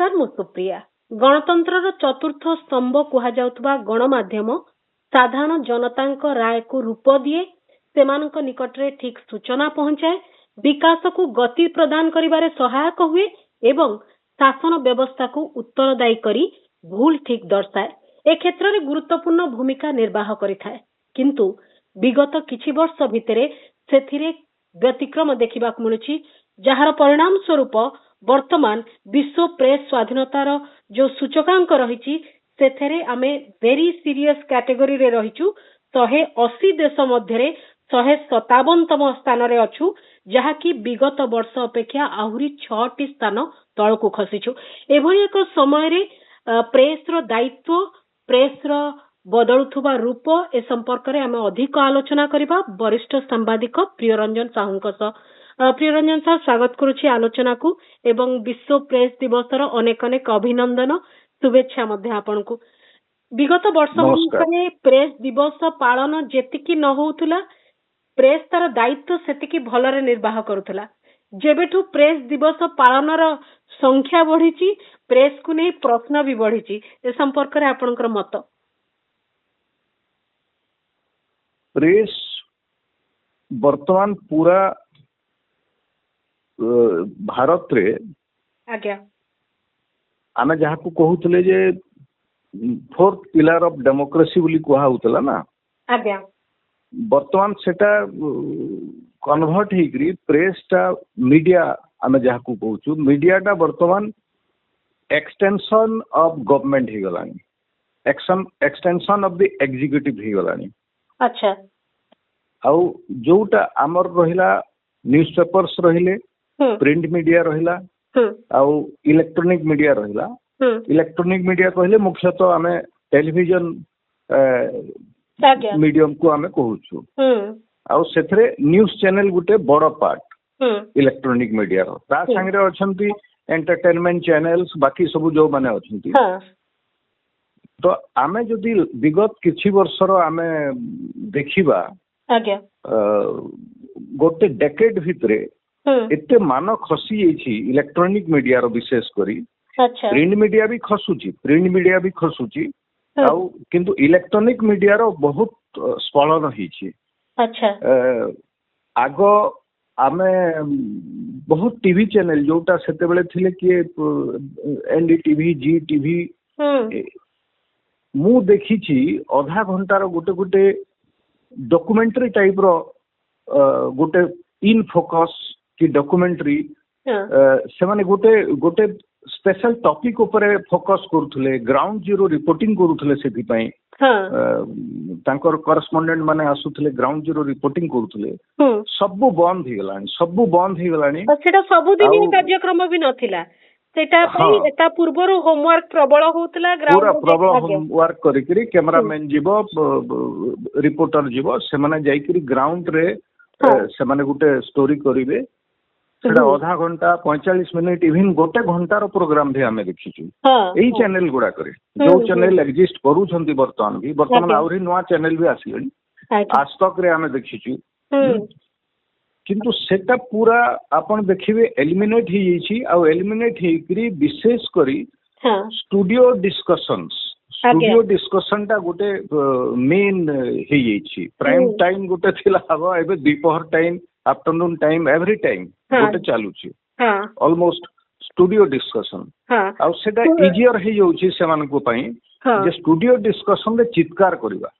नमस्कार मु सुप्रिया। गणतंत्र चतुर्थ स्तंभ कहुवा गणमाध्यम साधारण जनता राय को रूप दिए, सेमानक निकटरे ठीक सूचना पहुंचाए, विकास को गति प्रदान करिबारे सहायक हुए एवं शासन व्यवस्था को उत्तरदायी करी भूल ठीक दर्शाए। ए क्षेत्र में गुरुत्वपूर्ण भूमिका निर्वाह करिथाए, किंतु विगत किछि वर्ष भितरे सेथिरे व्यतिक्रम देखिबाक मिलुछि, जहार परिणाम स्वरूप वर्तमान विश्व प्रेस स्वाधीनतार जो सूचकांक रही सेथेरे आमे वेरी सीरियस कैटेगरी रे रहिचु। 180 देश मध्यरे 157तम स्थान रे अछु, जहाकी विगत वर्ष अपेक्षा आहुरी 6टी स्थान तळकु खसिछु। एभली एक समय रे प्रेस रो दायित्व, प्रेस रो बदलुथुबा रूप ए संपर्क रे आमे अधिक आलोचना करिबा वरिष्ठ सांबादिक प्रियरंजन साहूଙ୍କ सह। प्रियरंजन साहब, स्वागत करुछि आलोचना को एवं विश्व प्रेस दिवस अनेक अनेक अभिनंदन, शुभेच्छा मध्य आपनकु। विगत वर्ष मध्ये प्रेस दिवस पालन जेतिकी न होउथुला, प्रेस तार दायित्व सेतिकी भलरे निर्वाह करुथुला। जेबेठु प्रेस दिवस पालनर संख्या बढ़ीची, प्रेस को नै प्रश्न भी बढ़ीची, ए संपर्क रे आपनकर मत। प्रेस वर्तमान पूरा भारत रे आज्ञा आमे जहाँ को कहूतले जे फोर्थ पिलर ऑफ डेमोक्रेसी बोली कहा होतला ना, आज्ञा वर्तमान सेटा कन्वर्ट हेकरी प्रेस टा मीडिया आमे जहाँ को कहूचु, मीडिया टा वर्तमान एक्सटेंशन ऑफ गवर्नमेंट ही गलानी, एक्सटेंशन ऑफ द एग्जीक्यूटिव ही गलानी। अच्छा, आउ जोटा आमर रहिला न्यूज़पेपर्स रहिले, प्रिंट मीडिया रहिला, आउ इलेक्ट्रॉनिक मीडिया रहिला। इलेक्ट्रॉनिक मीडिया कहले मुख्यतः आमे टेलीविजन मीडियम को आमे कहूछु, आउ सेथरे न्यूज़ चैनल गुटे बड़ पार्ट इलेक्ट्रॉनिक मीडिया रो। ता संगे अछंती एंटरटेनमेंट चैनल्स, बाकी सब जो माने अछंती। तो आमे जदि विगत किछि वर्षर आमे देखिबा, आज्ञा गोटे डेकेड भितरे एते मान खसी जाइछि इलेक्ट्रॉनिक मीडिया रो, विशेष करी प्रिंट मीडिया भी खसुची, प्रिंट मीडिया भी खसुची, आउ किंतु इलेक्ट्रॉनिक मीडिया रो बहुत स्खलन हिछि। अच्छा, आगो आमे बहुत टीवी चैनल जोटा सेते बेले थिले कि एनडीटीवी, जी टीवी, मु देखिछि आधा घंटार गोटे गोटे डॉक्यूमेंटरी टाइप रो गोटे इन फोकस की डॉक्यूमेंटरी से माने गोटे गोटे स्पेशल टॉपिक ऊपर फोकस करूथले, ग्राउंड जीरो रिपोर्टिंग करूथले। सेति पई तांकर करस्पोंडेंट माने आसुथले, ग्राउंड जीरो रिपोर्टिंग करूथले। सब बंद ही गलानी, सब बंद ही गलानी। सेटा सब दिन कार्यक्रम भी नथिला, सेटा पई एता पूर्वर होमवर्क प्रबल होतला, पूरा प्रबल होमवर्क करिकरी कैमरामैन जीवो, रिपोर्टर जीवो, से माने जाईकरी ग्राउंड रे से माने गुटे स्टोरी करिवे। सेटा आधा घंटा 45 मिनिट इवन गोटे घंटार प्रोग्राम भी आमे देखिछु एई चैनल गुडा करे, जो चैनल एग्जिस्ट करूछंती वर्तमान आउरी नवा चैनल भी आसिलनी, आज तक रे आमे देखिछु। किंतु सेटा पूरा आपण देखिबे एलिमिनेट ही जाइछि, आ एलिमिनेट हेकरी विशेष करी स्टूडियो डिस्कशंस, स्टूडियो डिस्कशन टा गोटे मेन हे जाइछि। प्राइम टाइम गोटे थिला हबो, एबे दोपहर time, afternoon time, every time गोटे चालुछि ऑलमोस्ट स्टूडियो डिस्कशन। आ सेटा इजियर हे जाउछि सेमान को पई जे स्टूडियो डिस्कशन रे चित्कार करिबा।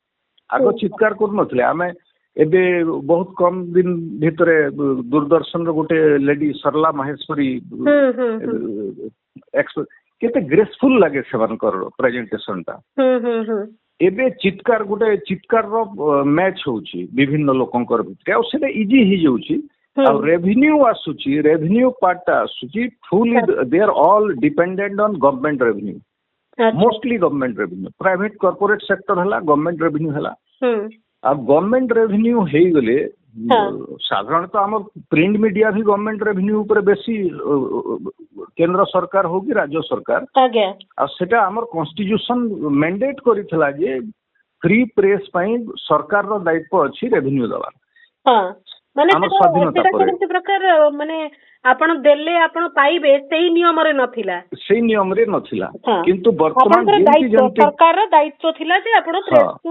आगो चित्कार कर नथले, आमे एबे बहुत कम दिन भितरे दूरदर्शन रो गोटे लेडी सरला माहेश्वरी केते ग्रेसफुल लागे सेमानकर प्रेजेंटेशन टा। एबे चित्कार गोटे चित्कार रो मैच होउची विभिन्न लोकंकर भितरे, आ सेटा इजी ही जाउची। आ रेवेन्यू आसुची, रेवेन्यू पार्ट आसुची fully, they are all dependent on government revenue, mostly government revenue. Private corporate sector हला, गवर्नमेंट रेवेन्यू हला। आ गवर्नमेंट रेवेन्यू हे गले साधारणतः आम प्रिंट मीडिया भी गवर्नमेंट रेवेन्यू ऊपर बेसी केंद्र सरकार हो कि राज्य सरकार, आ सेटा हमर कॉन्स्टिट्यूशन मैंडेट करितला जे फ्री प्रेस पई सरकार रो दायित्व अछि रेवेन्यू दवा। ମାନେ ଆମର ସେଟା ସ୍ୱାଧୀନତା ସେଟା ପରେ କେମିତି ପ୍ରକାର ମାନେ ଆପଣ ଦେଲେ ଆପଣ ପାଇବେ ସେଇ ନିୟମରେ ନଥିଲା। ସେଇ ନିୟମରେ ନଥିଲା। ହଁ। କିନ୍ତୁ ବର୍ତ୍ତମାନ ଆପଣଙ୍କର ଯେମିତି ଦାୟିତ୍ୱ ଯେମିତି ସରକାରର ଦାୟିତ୍ୱ ଥିଲା ଯେ ଆପଣ ହଁ ପ୍ରେସକୁ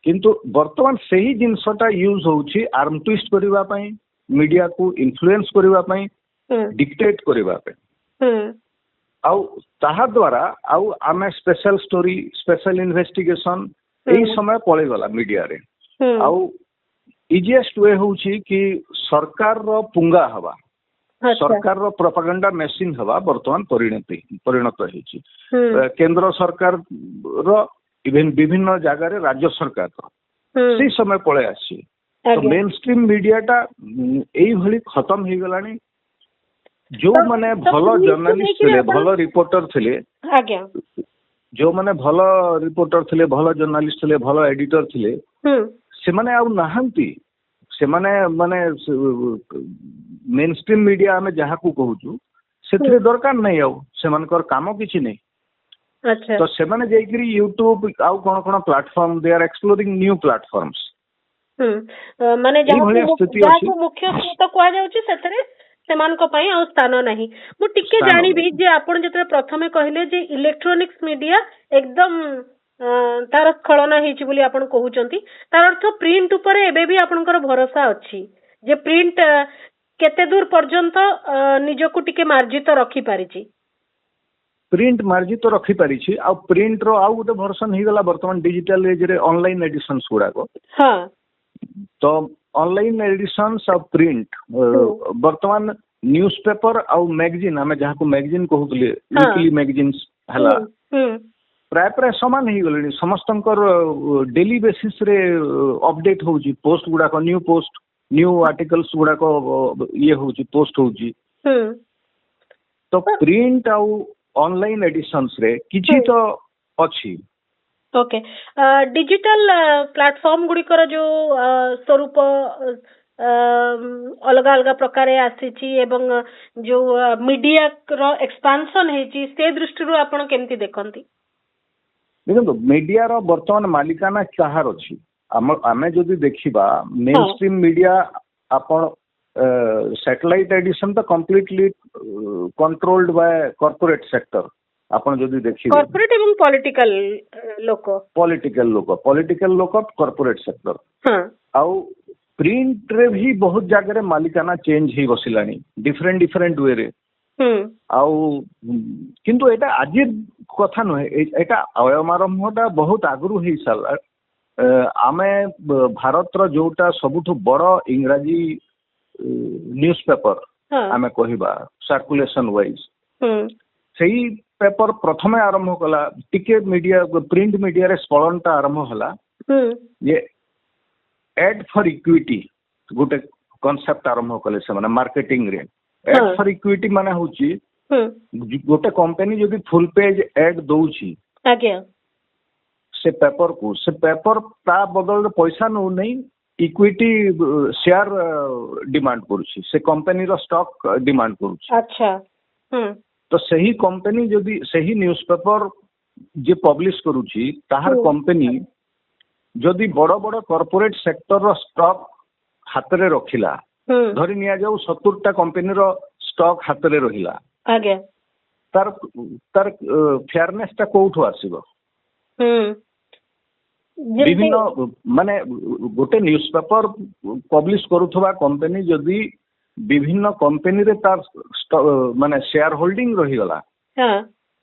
କିନ୍ତୁ ବର୍ତ୍ତମାନ ସେହି ଜିନିଷଟା ୟୁଜ ହଉଛି ଆର୍ମ ଟ୍ୱିଷ୍ଟ କରିବା ପାଇଁ, ମିଡିଆକୁ ଇନଫ୍ଲୁଏନ୍ସ କରିବା ପାଇଁ, ଡିକ୍ଟେଟ୍ କରିବା ପାଇଁ। ଆଉ ତାହା ଦ୍ୱାରା ଆଉ ଆମେ ସ୍ପେଶାଲ ଷ୍ଟୋରି, ସ୍ପେଶାଲ ଇନଭେଷ୍ଟିଗେସନ ଏଇ ସମୟ ପଳେଇଗଲା ମିଡିଆରେ। ଆଉ ଇଜିଏଷ୍ଟ ୱେ ହଉଛି କି ସରକାରର ପୁଙ୍ଗା ହବା, ସରକାରର ପ୍ରୋପାଗାଣ୍ଡା ମେସିନ୍ ହବା ବର୍ତ୍ତମାନ ପରିଣତ ହେଇଛି। କେନ୍ଦ୍ର ସରକାରର ଇଭେନ ବିଭିନ୍ନ ଜାଗାରେ ରାଜ୍ୟ ସରକାର ସେଇ ସମୟ ପଳେଇ ଆସିଛି। ତ ମେନ୍ ଷ୍ଟ୍ରିମ୍ ମିଡିଆଟା ଏଇଭଳି ଖତମ ହେଇଗଲାଣି। ଯୋଉମାନେ ଭଲ ଜର୍ଣ୍ଣାଲିଷ୍ଟ ଥିଲେ, ଭଲ ରିପୋର୍ଟର ଥିଲେ, ଯୋଉମାନେ ଭଲ ରିପୋର୍ଟର ଥିଲେ, ଭଲ ଜର୍ଣ୍ଣାଲିଷ୍ଟ ଥିଲେ, ଭଲ ଏଡିଟର ଥିଲେ, ସେମାନେ ଆଉ ନାହାନ୍ତି। ସେମାନେ ମାନେ ମେନ୍ ଷ୍ଟ୍ରିମ୍ ମିଡିଆ ଆମେ ଯାହାକୁ କହୁଛୁ ସେଥିରେ ଦରକାର ନାହିଁ, ଆଉ ସେମାନଙ୍କର କାମ କିଛି ନାହିଁ। ତ ସେମାନେ ଯାଇକିରି ୟୁଟ୍ୟୁବ ଆଉ କଣ କଣ ପ୍ଲାଟଫର୍ମ, ଦେ ଆର୍ ଏକ୍ସପ୍ଲୋରିଂ ନ୍ୟୁ ପ୍ଲାଟଫର୍ମସ। ମାନେ ଯାହାକୁ ମୁଖ୍ୟ ସ୍ରୋତ କୁହାଯାଉଛି ସେଥିରେ ସେମାନଙ୍କ ପାଇଁ ଆଉ ସ୍ଥାନ ନାହିଁ। ମୁଁ ଟିକେ ଜାଣିବି ଯେ ଆପଣ ଯେତେବେଳେ ପ୍ରଥମେ କହିଲେ ଯେ ଇଲେକ୍ଟ୍ରୋନିକ୍ସ ମିଡିଆ ଏକଦମ ତାର ସ୍ଖଳନ ହେଇଛି ବୋଲି ଆପଣ କହୁଛନ୍ତି, ତାର ଅର୍ଥ ପ୍ରିଣ୍ଟ ଉପରେ ଏବେ ବି ଆପଣଙ୍କର ଭରସା ଅଛି ଯେ ପ୍ରିଣ୍ଟ କେତେ ଦୂର ପର୍ଯ୍ୟନ୍ତ ନିଜକୁ ଟିକେ ମାର୍ଜିତ ରଖିପାରିଛି? ପ୍ରିଣ୍ଟ ମାର୍ଜିତ ରଖିପାରିଛି। ଆଉ ପ୍ରିଣ୍ଟର ଆଉ ଗୋଟେ ଭର୍ସନ ହେଇଗଲା ବର୍ତ୍ତମାନ ଡିଜିଟାଲ ଏଜରେ ଅନଲାଇନ ଏଡିସନ୍ସ ଗୁଡାକ। ତ ଅନଲାଇନ ଏଡିସନ୍ସ ଆଉ ପ୍ରିଣ୍ଟ ବର୍ତ୍ତମାନ ନ୍ୟୁଜ ପେପର ଆଉ ମ୍ୟାଗାଜିନ୍, ଆମେ ଯାହାକୁ ମ୍ୟାଗାଜିନ୍ କହୁଥିଲେ, ୱିକଲି ମ୍ୟାଗାଜିନ୍ସ ହେଲା, ପ୍ରାୟ ସମାନ ହେଇଗଲେଣି। ସମସ୍ତଙ୍କର ଡେଲି ବେସିସରେ ଅପଡେଟ୍ ହଉଛି ପୋଷ୍ଟ ଗୁଡାକ, ନ୍ୟୁ ଆର୍ଟିକଲ୍ସ ଗୁଡାକ ଇଏ ହଉଛି, ପୋଷ୍ଟ ହଉଛି। ତ ପ୍ରିଣ୍ଟ ଆଉ ଅନଲାଇନ ଏଡିସନ୍ସ ରେ କିଛି ତ ଅଛି। ଓକେ, ଡିଜିଟାଲ ପ୍ଲାଟଫର୍ମ ଗୁଡିକର ଯୋଉ ସ୍ୱରୂପ ଅଲଗା ଅଲଗା ପ୍ରକାର ଆସିଛି ଏବଂ ଯୋଉ ମିଡିଆର ଏକ୍ସପାନସନ ହେଇଛି, ସେ ଦୃଷ୍ଟିରୁ ଆପଣ କେମିତି ଦେଖନ୍ତି? ଦେଖନ୍ତୁ, ମିଡିଆର ବର୍ତ୍ତମାନ ମାଲିକାନା କାହାର ଅଛି? ଆମେ ଯଦି ଦେଖିବା ମେନ୍ ଷ୍ଟ୍ରିମ୍ ମିଡିଆ, ଆପଣ ସ୍ୟାଟେଲାଇଟ ଏଡିସନ ତ କମ୍ପ୍ଲିଟଲି କଣ୍ଟ୍ରୋଲ୍ଡ ବାय କର୍ପୋରେଟ ସେକ୍ଟର। ଆପଣ ଯଦି ଦେଖିବେ କର୍ପୋରେଟ ଏବଂ ପଲିଟିକାଲ ଲୋକ କର୍ପୋରେଟ ସେକ୍ଟର। ଆଉ ପ୍ରିଣ୍ଟରେ ବି ବହୁତ ଜାଗାରେ ମାଲିକାନା ଚେଞ୍ଜ ହେଇ ବସିଲାଣି ଡିଫରେଣ୍ଟ ୱେରେ। ଆଉ କିନ୍ତୁ ଏଇଟା ଆଜି କଥା ନୁହେଁ, ଏଇଟା ଅୟମାରମ୍ଭଟା ବହୁତ ଆଗରୁ ହେଇ ସାରିଲା। ଆମେ ଭାରତର ଯୋଉଟା ସବୁଠୁ ବଡ ଇଂରାଜୀ ନ୍ୟୁଜ ପେପର ଆମେ କହିବା ସାର୍କୁଲେସନ ୱାଇଜ, ସେଇ ପେପର ପ୍ରଥମେ ଆରମ୍ଭ କଲା, ଟିକେ ପ୍ରିଣ୍ଟ ମିଡିଆରେ ସ୍ଖଳନଟା ଆରମ୍ଭ ହେଲା ଯେ ଏଡ୍ ଫର୍ ଇକ୍ୱିଟି ଗୋଟେ କନସେପ୍ଟ ଆରମ୍ଭ କଲେ ସେମାନେ ମାର୍କେଟିଂରେ। ଏଡ୍ ଫର୍ ଇକ୍ୱିଟି ମାନେ ହଉଛି ଗୋଟେ କମ୍ପାନୀ ଯଦି ଫୁଲ ପେଜ ଏଡ୍ ଦଉଛି ସେ ପେପରକୁ, ସେ ପେପର ତା ବଦଳରେ ପଇସା ନଉନେଇ, ଇକ୍ୱିଟି ସେୟାର ଡିମାଣ୍ଡ କରୁଛି, ସେ କମ୍ପାନୀର ଷ୍ଟକ୍ ଡିମାଣ୍ଡ କରୁଛି। ତ ସେହି କମ୍ପାନୀ ଯଦି ସେହି ନ୍ୟୁଜ ପେପର ଯିଏ ପବ୍ଲିଶ କରୁଛି ତାହାର କମ୍ପାନୀ ଯଦି ବଡ ବଡ କର୍ପୋରେଟ ସେକ୍ଟରର ଷ୍ଟକ୍ ହାତରେ ରଖିଲା, ଧରି ନିଆଯାଉ 70ଟା କମ୍ପାନୀର ଷ୍ଟକ୍ ହାତରେ ରହିଲା, ତାର ଫେୟାରନେସ ଟା କୋଉଠୁ ଆସିବ? ବିଭିନ୍ନ ମାନେ ଗୋଟେ ନ୍ୟୁଜ ପେପର ପବ୍ଲିଶ କରୁଥିବା କମ୍ପାନୀ ଯଦି ବିଭିନ୍ନ କମ୍ପାନୀରେ ତାର ମାନେ ସେୟାର ହୋଲ୍ଡିଂ ରହିଗଲା,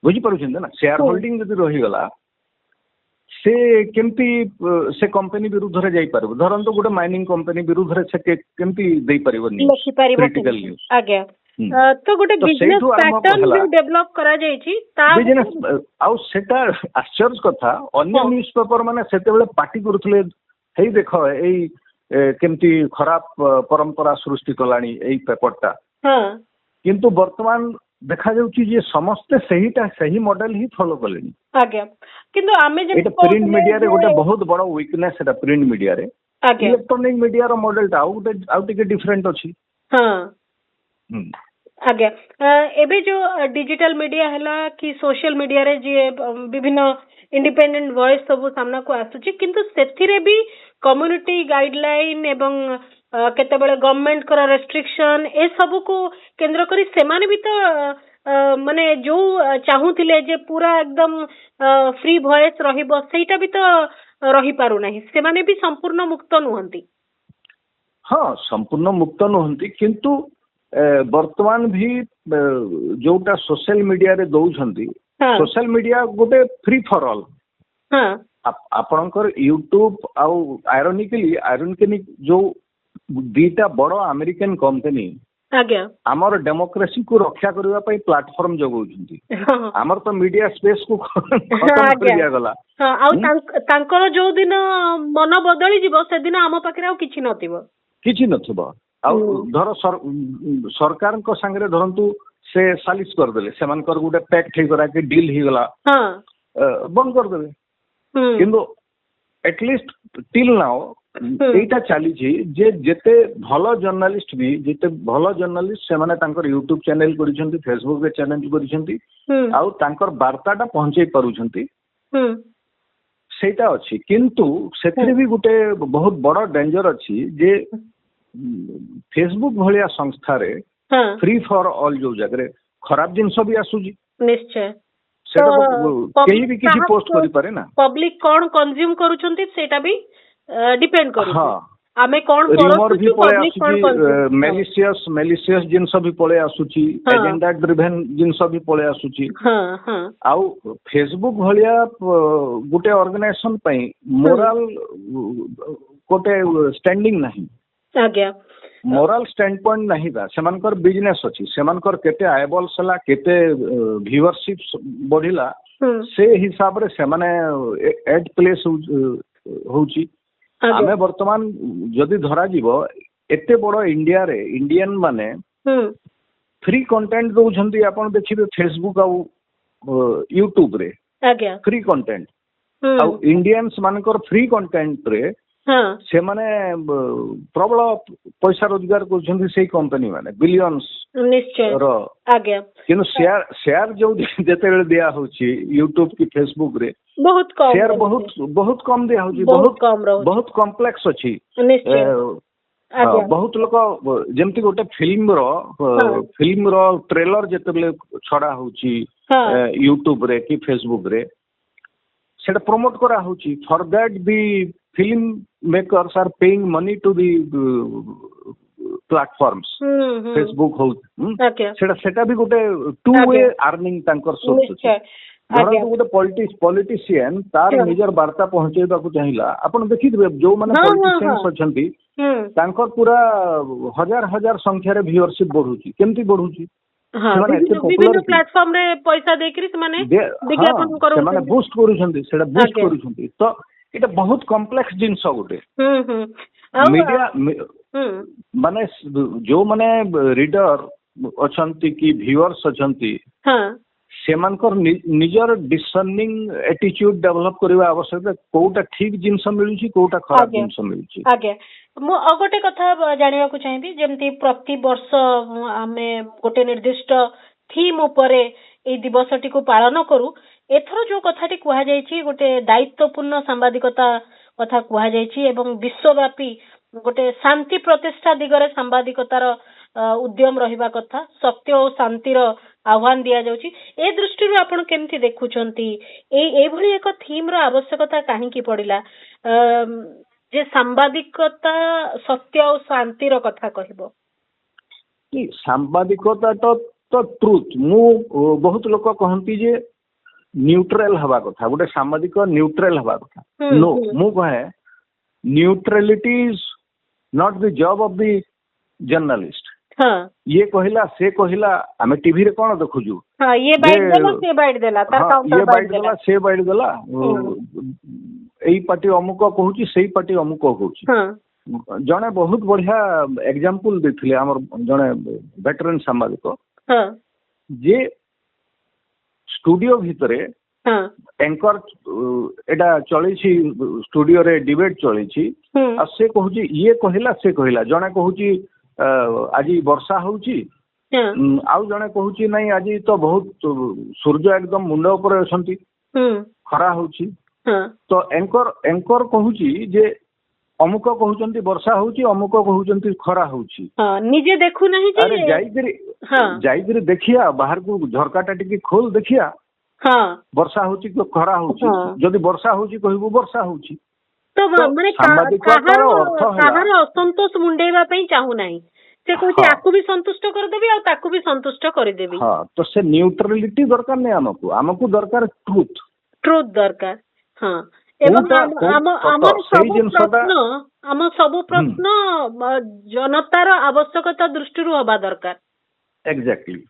ବୁଝିପାରୁଛନ୍ତି ନା, ସେୟାର ହୋଲ୍ଡିଂ ଯଦି ରହିଗଲା, ସେ କେମିତି ସେ କମ୍ପାନୀ ବିରୁଦ୍ଧରେ ଯାଇପାରିବ? ଧରନ୍ତୁ ଗୋଟେ ମାଇନିଂ କମ୍ପାନୀ ବିରୁଦ୍ଧରେ ସେ କେମିତି ଦେଇପାରିବ କ୍ରିଟିକାଲ ନ୍ୟୁଜ? ତ ଗୋଟେ ବିଜନେସ ପ୍ୟାଟର୍ନ ଯୋଉ ଡେଭଲପ କରାଯାଇଛି, ଆଉ ସେଟା ଆଶ୍ଚର୍ଯ୍ୟ କଥା, ଅନ୍ୟ ନ୍ୟୁଜ ପେପର ମାନେ ସେତେବେଳେ ପାଟି କରୁଥିଲେ, ହେଇ ଦେଖ ଏଇ କେମିତି ଖରାପ ପରମ୍ପରା ସୃଷ୍ଟି କଲାଣି ଏଇ ପେପରଟା। କିନ୍ତୁ ବର୍ତ୍ତମାନ ଦେଖାଯାଉଛି ଯେ ସମସ୍ତେ ସେହି ମଡେଲ ହିଁ ଫଲୋ କଲେଣି। କିନ୍ତୁ ଆମେ ପ୍ରିଣ୍ଟ ମିଡିଆରେ ଗୋଟେ ବହୁତ ବଡ ୱିକନେସ, ସେଟା ପ୍ରିଣ୍ଟ ମିଡିଆରେ। ଇଲେକ୍ଟ୍ରୋନିକ ମିଡିଆର ମଡେଲଟା ଆଉ ଟିକେ ଡିଫରେଣ୍ଟ ଅଛି। ଏବେ ଯୋଉ ଡିଜିଟାଲ ମିଡିଆ ହେଲା କି ସୋସିଆଲ ମିଡିଆରେ ଯିଏ ବିଭିନ୍ନ ଇଣ୍ଡିପେଣ୍ଡେଣ୍ଟ ଭଏସ ସବୁ ସାମ୍ନାକୁ ଆସୁଛି, କିନ୍ତୁ ସେଥିରେ ବି କମ୍ୟୁନିଟି ଗାଇଡଲାଇନ ଏବଂ केतेबेले गवर्नमेंट कर रेस्ट्रिक्शन ए सब को केंद्र करी सेमाने भी तो माने जो चाहूथिले जे पूरा एकदम फ्री वॉइस रहिबो सेटा भी तो रही पारु नाही सेमाने भी संपूर्ण मुक्त नुहंती हाँ संपूर्ण मुक्त नुहंती किंतु वर्तमान भी जोटा सोशल मीडिया रे दौछंती सोशल मीडिया गोटे फ्री फॉर ऑल आपणकर यूट्यूब आउ आयरनिकली जो दीटा बड़ अमेरिकन कंपनी आमर डेमोक्रेसी को रक्षा करबा पई प्लेटफॉर्म जगौछंती आमर तो मीडिया स्पेस को खत्म कर दिया गला आउ तांकर जो दिन मन बदली जिवो से दिन आम पाखरे आउ किछि नथिबो आउ धर सरकार को संगे धरंतु से सालिस कर देले सेमानकर गुटे पैक्ट हे करा के डील ही गला बंद कर देले किंतु एटलीस्ट टिल नाउ एटा चली जे जेते भलो जर्नलिस्ट भी जेते भलो जर्नलिस्ट से माने तांकर यूट्यूब चैनल करिसंती फेसबुक रे चैनल करिसंती आउ तांकर वार्ताटा पहुंचै पारुछंती सेटा अछि किंतु सेथरे भी गुटे बहुत बड़ डेंजर अछि जे फेसबुक भलिया संस्था रे फ्री फॉर ऑल जो जगरे खराब जिंस भी आसुजी निश्चय सेटा केही भी किछि पोस्ट करि पारे ना पब्लिक कोन कंज्यूम करूछंती सेटा भी डिपेंड करू हां आमे कोन करूछु पब्लिक कोन मेलिशियस जिंस भी पळे आसुची एजेंडा ड्रिवन जिंस भी पळे आसुची आउ फेसबुक भलिया गुटे ऑर्गेनाइजेशन पई मोरल कोटे स्टैंडिंग नहीं आज्ञा मोरल स्टैंड पॉइंट नहीं बा सेमानकर बिजनेस अछि सेमानकर केते आयबल्स हला केते व्यूअरशिप बढ़िला से हिसाब रे सेमाने एड प्लेस होउची आमे वर्तमान जदि धरा जीवो एते बड़ इंडिया रे इंडियन माने फ्री कंटेंट दउछंती आपण देखिबे फेसबुक आ यूट्यूब रे फ्री कंटेंट आ इंडियंस मानकर फ्री कंटेंट रे से माने प्रबल पैसा रोजगार करछंती सेही कंपनी माने बिलियंस निश्चय रो आज्ञा किनु शेयर जो जेते बेले दिया होची यूट्यूब की फेसबुक रे बहुत कम शेयर बहुत कम दिया होची बहुत कॉम्प्लेक्स अछि निश्चय बहुत लोक जेमती गोटे फिल्म रो ट्रेलर जेते बेले छडा होची यूट्यूब रे की फेसबुक रे सेटा प्रमोट करा होची for that the film makers are paying money to the platforms Facebook हो सेटा भी गोटे टू वे अर्निंग तांकर सोर्स अछि धरन गोटे पॉलिटिशियन तार निजर वार्ता पहुंचेबा को चाहिला आपण देखिबे जो माने पॉलिटिशियंस अछंती तांकर पूरा हजार हजार संख्या रे व्यूअरशिप बढ़ुची केमती बढ़ुची विभिन्न प्लेटफॉर्म रे पैसा देकरी माने विज्ञापन करू माने बूस्ट करूछंती सेटा बूस्ट करूछंती तो इटा बहुत कॉम्प्लेक्स जिंस गोटे मीडिया माने जो माने रीडर अछंती की व्यूअर्स अछंती सेमानकर निजर डिसर्निंग एटीट्यूड डेवलप करबा आवश्यक कोटा ठीक जिंस मिलुची कोटा खराब जिंस मिलुची आगे मो अगोटे कथा जानिबा को चाहबी जेमती प्रति वर्ष आमे गोटे निर्दिष्ट थीम उपरे ए दिवसटी को पालन करू एथरो जो कथाटी कुहा जायछि गोटे दायित्वपूर्ण सांबादिकता कथा कुहा जायछि एवं विश्वव्यापी गोटे शांति प्रतिष्ठा दिगरे सांबादिकतार उद्यम रहिबा कथा सत्य और शांतिर आह्वान दिया जाउछि ए दृष्टि आपण केमथि देखुछंती ए भली एक थीम रो आवश्यकता काहे की पडिला जे सांबादिकता सत्य और शांतिर कथा कहबो कि सांबादिकता तो ट्रुथ मु बहुत लोक कहंती जे न्यूट्रल हवा कथा गोटे सामाजिक न्यूट्रल हवा कथा नो मु कहे neutrality is not the job of the journalist ये कहिला से कहिला आमे टीवी रे कोन देखुजु ये बाइट देला से बाइट देला तार काउंटर बाइट देला से बाइट देला एई पार्टी अमुक कहूची सेई पार्टी अमुक कहूची जने बहुत बढ़िया एग्जांपल देथिले हमर जने वेटरन सामाजिक जे स्टूडियो भितरे एंकर एटा चली छी स्टूडियो रे डिबेट चली छी आ से कहूची ये कहिला से कहिला जने कहूची आज वर्षा होउची आउ जने कहूची नहीं आज तो बहुत सूर्य एकदम मुंड ऊपर अछंती खरा होउची तो एंकर कहूची जे ଅମୁକ କହୁଛନ୍ତି ବର୍ଷା ହଉଛି, ଅମୁକ କହୁଛନ୍ତି ଖରା ହଉଛି। ନିଜେ ଦେଖୁନାହିଁ ଯେ ଆରେ ଯାଇକିରି ଦେଖିଆ ବାହାରକୁ, ଝରକାଟା ଟିକେ ଖୋଲ ଦେଖିଆ ବର୍ଷା ହଉଛି କି ଖରା ହଉଛି। ଯଦି ବର୍ଷା ହଉଛି କହିବୁ ବର୍ଷା ହଉଛି। ତ ମାନେ କାହାର ଅସନ୍ତୋଷ ମୁଣ୍ଡେଇବା ପାଇଁ ଚାହୁଁନାହିଁ, ସେ କହୁଛି ଆକୁ ବି ସନ୍ତୁଷ୍ଟ କରିଦେବି ଆଉ ତାକୁ ବି ସନ୍ତୁଷ୍ଟ କରିଦେବି। ହଁ, ତ ସେ ନ୍ୟୁଟ୍ରାଲିଟି ଦରକାର ନାହିଁ ଆମକୁ ଦରକାର ଟ୍ରୁଥ ଦରକାର। ହଁ, ଏବଂ ଆମ ସବୁ ପ୍ରଶ୍ନ ଜନତାର ଆବଶ୍ୟକତା ଦୃଷ୍ଟିରୁ ହବା ଦରକାର। ଏକ୍ଜାକ୍ଟଲି।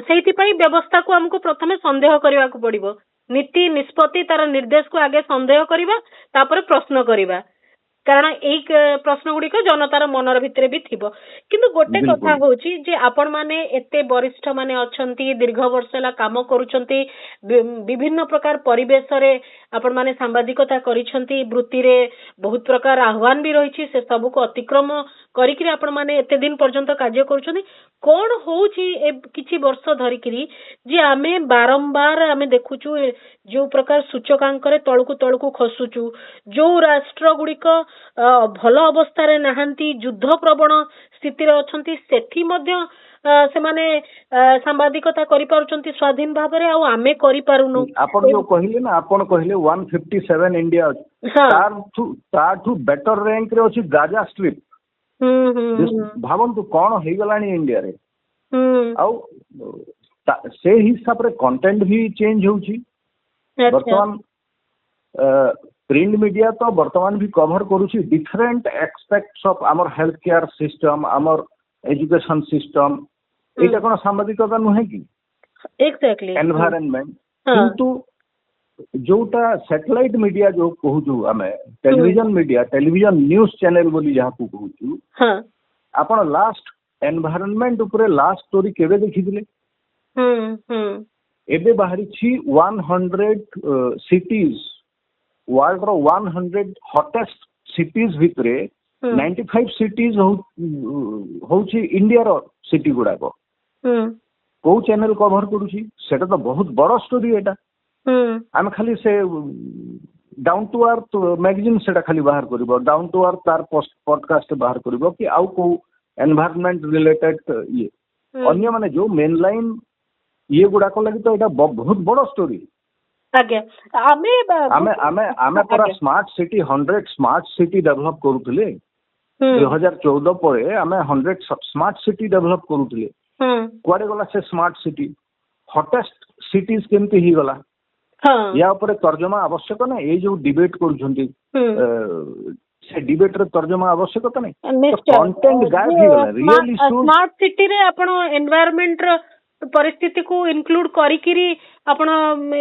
ସେଇଥିପାଇଁ ବ୍ୟବସ୍ଥାକୁ ଆମକୁ ପ୍ରଥମେ ସନ୍ଦେହ କରିବାକୁ ପଡିବ। ନୀତି ନିଷ୍ପତ୍ତି ତାର ନିର୍ଦ୍ଦେଶକୁ ଆଗେ ସନ୍ଦେହ କରିବା, ତାପରେ ପ୍ରଶ୍ନ କରିବା, କାରଣ ଏଇ ପ୍ରଶ୍ନ ଗୁଡିକ ଜନତାର ମନର ଭିତରେ ବି ଥିବ। କିନ୍ତୁ ଗୋଟେ କଥା ହଉଛି ଯେ ଆପଣ ମାନେ ଏତେ ବରିଷ୍ଠ ମାନେ ଅଛନ୍ତି, ଦୀର୍ଘ ବର୍ଷ ହେଲା କାମ କରୁଛନ୍ତି, ବିଭିନ୍ନ ପ୍ରକାର ପରିବେଶରେ ଆପଣ ମାନେ ସାମ୍ବାଦିକତା କରିଛନ୍ତି, ବୃତ୍ତିରେ ବହୁତ ପ୍ରକାର ଆହ୍ୱାନ ବି ରହିଛି, ସେ ସବୁକୁ ଅତିକ୍ରମ କରିକିରି ଆପଣ ମାନେ ଏତେ ଦିନ ପର୍ଯ୍ୟନ୍ତ କାର୍ଯ୍ୟ କରୁଛନ୍ତି। କଣ ହଉଛି କିଛି ବର୍ଷ ଧରିକିରି ଯେ ଆମେ ବାରମ୍ବାର ଆମେ ଦେଖୁଛୁ ଯୋଉ ପ୍ରକାର ସୂଚକାଙ୍କରେ ତଳକୁ ତଳକୁ ଖସୁଛୁ, ଯୋଉ ରାଷ୍ଟ୍ର ଗୁଡିକ ଭଲ ଅବସ୍ଥାରେ ନାହାନ୍ତି, ଯୁଦ୍ଧ ପ୍ରବଣ ସ୍ଥିତିରେ ଅଛନ୍ତି, ସେଠି ମଧ୍ୟ ସେମାନେ ସାମ୍ବାଦିକତା କରିପାରୁଛନ୍ତି ସ୍ୱାଧୀନ ଭାବରେ, ଆଉ ଆମେ କରିପାରୁନୁ। ଆପଣ ଯୋଉ କହିଲେ ନା, ଆପଣ କହିଲେ 157 ଇଣ୍ଡିଆ ଅଛି, ତାଠୁ ବେଟର ରାଙ୍କରେ ଅଛି ଗାଜା ଷ୍ଟ୍ରିପ୍। ଭାବନ୍ତୁ କଣ ହେଇଗଲାଣି ଇଣ୍ଡିଆରେ। ଆଉ ସେ ହିସାବରେ କଣ୍ଟେଣ୍ଟ ବି ଚେଞ୍ଜ ହଉଛି। ବର୍ତ୍ତମାନ ପ୍ରିଣ୍ଟ ମିଡିଆ ତ ବର୍ତ୍ତମାନ ବି କଭର କରୁଛି ଡିଫରେଣ୍ଟ ଏକ୍ସପେକ୍ଟସ ଅଫ ଆମର ହେଲ୍ଥ କେୟାର ସିଷ୍ଟମ, ଆମର ଏଜୁକେସନ ସିଷ୍ଟମ। ଏଇଟା କଣ ସାମ୍ବାଦିକତା ନୁହେଁ କି? ଏକ୍ସାକ୍ଟଲି। ଏନଭାଇରନମେଣ୍ଟ। କିନ୍ତୁ ଯୋଉଟା ସାଟେଲାଇଟ ମିଡିଆ ଯୋଉ କହୁଛୁ ଆମେ, television media, television news channel ବୋଲି ଯାହାକୁ କହୁଛୁ, ଆପଣ ଲାଷ୍ଟ ଏନଭାଇରନମେଣ୍ଟ ଉପରେ ଲାଷ୍ଟ ଷ୍ଟୋରି କେବେ ଦେଖିଥିଲେ? ଏବେ ବାହାରିଛି 100 ସିଟିଜ, ୱାର୍ଲଡର 100 ହଟେଷ୍ଟ ସିଟିଜ ଭିତରେ 95 ସିଟିଜ ହଉଛି ଇଣ୍ଡିଆର ସିଟି ଗୁଡାକ। କୋଉ ଚ୍ୟାନେଲ କଭର କରୁଛି? ସେଟା ତ ବହୁତ ବଡ ଷ୍ଟୋରି। ଏଟା ଆମେ ଖାଲି ସେ ଡାଉନ ଟୁ ଆର୍ଥ ମ୍ୟାଗାଜିନ୍ ସେଟା ଖାଲି ବାହାର କରିବ, ଡାଉନ ଟୁ ଆର୍ଥ ତାର ପଡକାଷ୍ଟ ବାହାର କରିବ, କି ଆଉ କୋଉ ଏନଭାଇରନମେଣ୍ଟ ରିଲେଟେଡ ଇଏ। ଅନ୍ୟମାନେ ଯୋଉ ମେନ୍ ଲାଇନ୍ ଇଏ ଗୁଡାକ ଲାଗି ତ ଏଇଟା ବହୁତ ବଡ ଷ୍ଟୋରି। ଆମେ ପରା smart city 100 smart city develop କରୁଥିଲେ 2014 ପରେ। ଆମେ 100 ସ୍ମାର୍ଟ ସିଟି ଡେଭଲପ କରୁଥିଲେ। କୁଆଡେ ଗଲା ସେ ସ୍ମାର୍ଟ ସିଟି? ହଟେଷ୍ଟ ସିଟିଜ କେମିତି ହେଇଗଲା? ୟା ଉପରେ ତର୍ଜମା ଆବଶ୍ୟକ ନାହିଁ? ଏଇ ଯୋଉ ଡିବେଟ କରୁଛନ୍ତି, ସେ ଡିବେଟରେ ତର୍ଜମା ଆବଶ୍ୟକତା ନାହିଁ। କଣ୍ଟେଣ୍ଟ ଗାୟବ ହେଇଗଲା। ରିଅଲ ଇସ୍ୟୁ ସ୍ମାର୍ଟ ସିଟିରେ ଆପଣ ଏନଭାୟରନମେଣ୍ଟର ପରିସ୍ଥିତିକୁ ଇନକ୍ଲୁଡ କରିକିରି ଆପଣ